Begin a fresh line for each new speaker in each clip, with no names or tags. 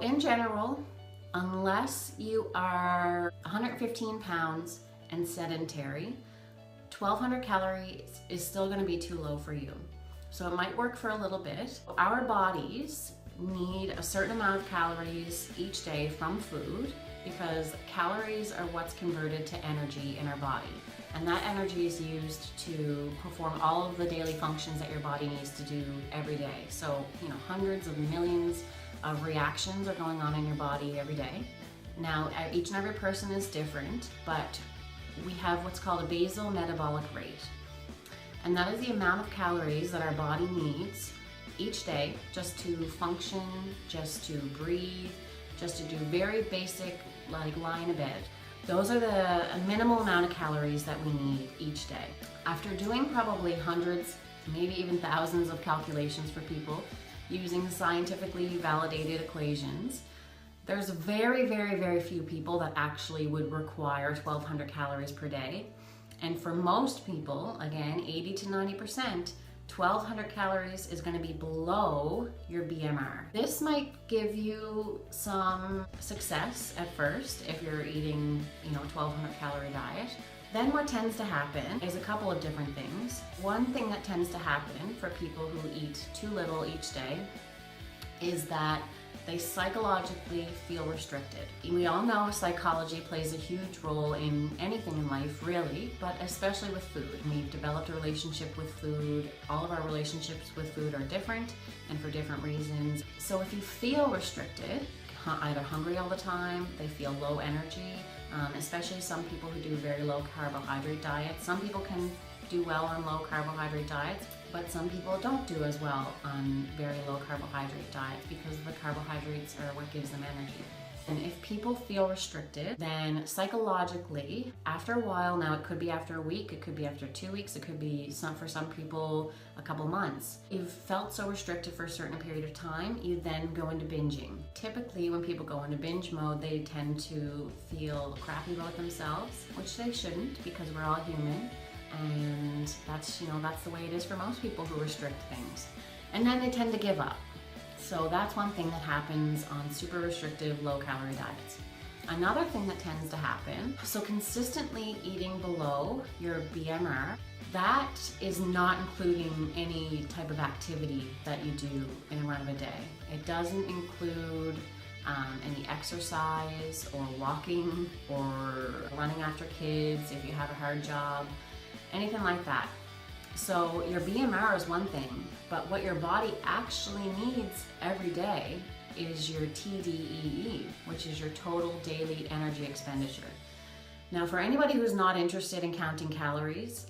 In general, unless you are 115 pounds and sedentary, 1200 calories is still going to be too low for you. So it might work for a little bit. Our bodies need a certain amount of calories each day from food because calories are what's converted to energy in our body. And that energy is used to perform all of the daily functions that your body needs to do every day. So, hundreds of millions of reactions are going on in your body every day. Now, each and every person is different, but we have what's called a basal metabolic rate. And that is the amount of calories that our body needs each day just to function, just to breathe, just to do very basic, like lie in a bed. Those are the minimal amount of calories that we need each day. After doing probably hundreds, maybe even thousands of calculations for people using scientifically validated equations, there's very, very, very few people that actually would require 1200 calories per day. And for most people, again, 80 to 90%, 1200 calories is going to be below your BMR. This might give you some success at first if you're eating, 1200 calorie diet. Then what tends to happen is a couple of different things. One thing that tends to happen for people who eat too little each day is that they psychologically feel restricted. We all know psychology plays a huge role in anything in life, really, but especially with food. We've developed a relationship with food. All of our relationships with food are different and for different reasons. So if you feel restricted, either hungry all the time, they feel low energy, especially some people who do very low carbohydrate diets. Some people can do well on low carbohydrate diets, but some people don't do as well on very low carbohydrate diets because the carbohydrates are what gives them energy. And if people feel restricted, then psychologically, after a while, now it could be after a week, it could be after 2 weeks, it could be for some people a couple months. You've felt so restricted for a certain period of time, you then go into binging. Typically, when people go into binge mode, they tend to feel crappy about themselves, which they shouldn't because we're all human. And that's the way it is for most people who restrict things. And then they tend to give up. So that's one thing that happens on super restrictive, low-calorie diets. Another thing that tends to happen, so consistently eating below your BMR, that is not including any type of activity that you do in a run of a day. It doesn't include any exercise or walking or running after kids if you have a hard job, anything like that. So your BMR is one thing, but what your body actually needs every day is your TDEE, which is your total daily energy expenditure. Now, for anybody who's not interested in counting calories,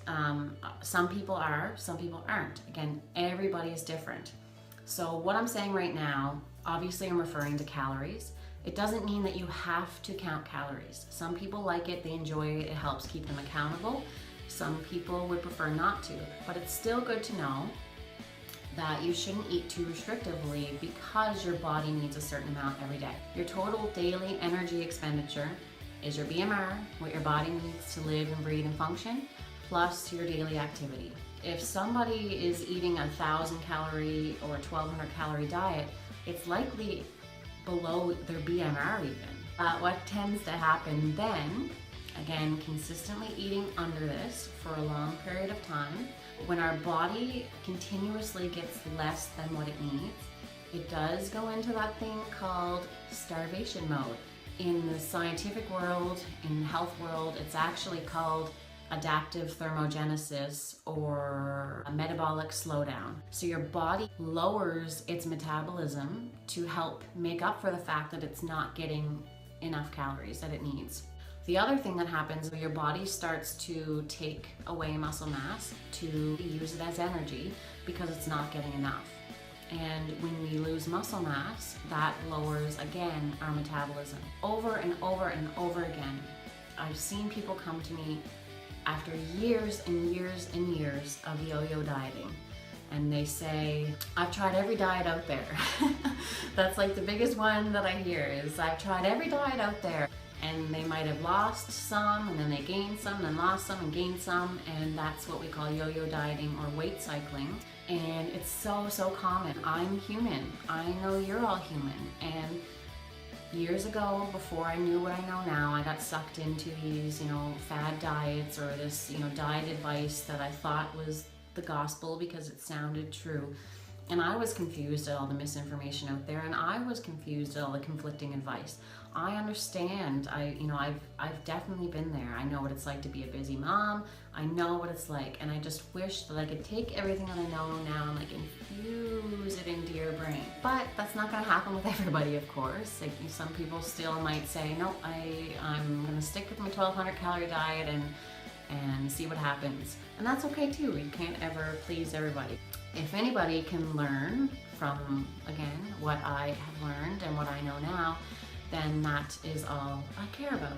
some people are, some people aren't. Again, everybody is different. So what I'm saying right now, obviously I'm referring to calories. It doesn't mean that you have to count calories. Some people like it, they enjoy it, it helps keep them accountable. Some people would prefer not to, but it's still good to know that you shouldn't eat too restrictively because your body needs a certain amount every day. Your total daily energy expenditure is your BMR, what your body needs to live and breathe and function, plus your daily activity. If somebody is eating 1,000 calorie or 1,200 calorie diet, it's likely below their BMR even. What tends to happen then, again, consistently eating under this for a long period of time, when our body continuously gets less than what it needs, it does go into that thing called starvation mode. In the scientific world, in the health world, it's actually called adaptive thermogenesis or a metabolic slowdown. So your body lowers its metabolism to help make up for the fact that it's not getting enough calories that it needs. The other thing that happens is your body starts to take away muscle mass to use it as energy because it's not getting enough. And when we lose muscle mass, that lowers, again, our metabolism. Over and over and over again, I've seen people come to me after years and years and years of yo-yo dieting. And they say, I've tried every diet out there. That's like the biggest one that I hear is, I've tried every diet out there. And they might have lost some, and then they gained some, and lost some, and gained some, and that's what we call yo-yo dieting or weight cycling. And it's so common. I'm human. I know you're all human. And Years ago, before I knew what I know now, I got sucked into these, fad diets, or this, diet advice that I thought was the gospel because it sounded true. And I was confused at all the misinformation out there, and I was confused at all the conflicting advice. I understand. I've definitely been there. I know what it's like to be a busy mom. I know what it's like, and I just wish that I could take everything that I know now and infuse it into your brain. But that's not going to happen with everybody, of course. Some people still might say, no, I'm going to stick with my 1,200 calorie diet and see what happens. And that's okay too. You can't ever please everybody. If anybody can learn from, again, what I have learned and what I know now, then that is all I care about.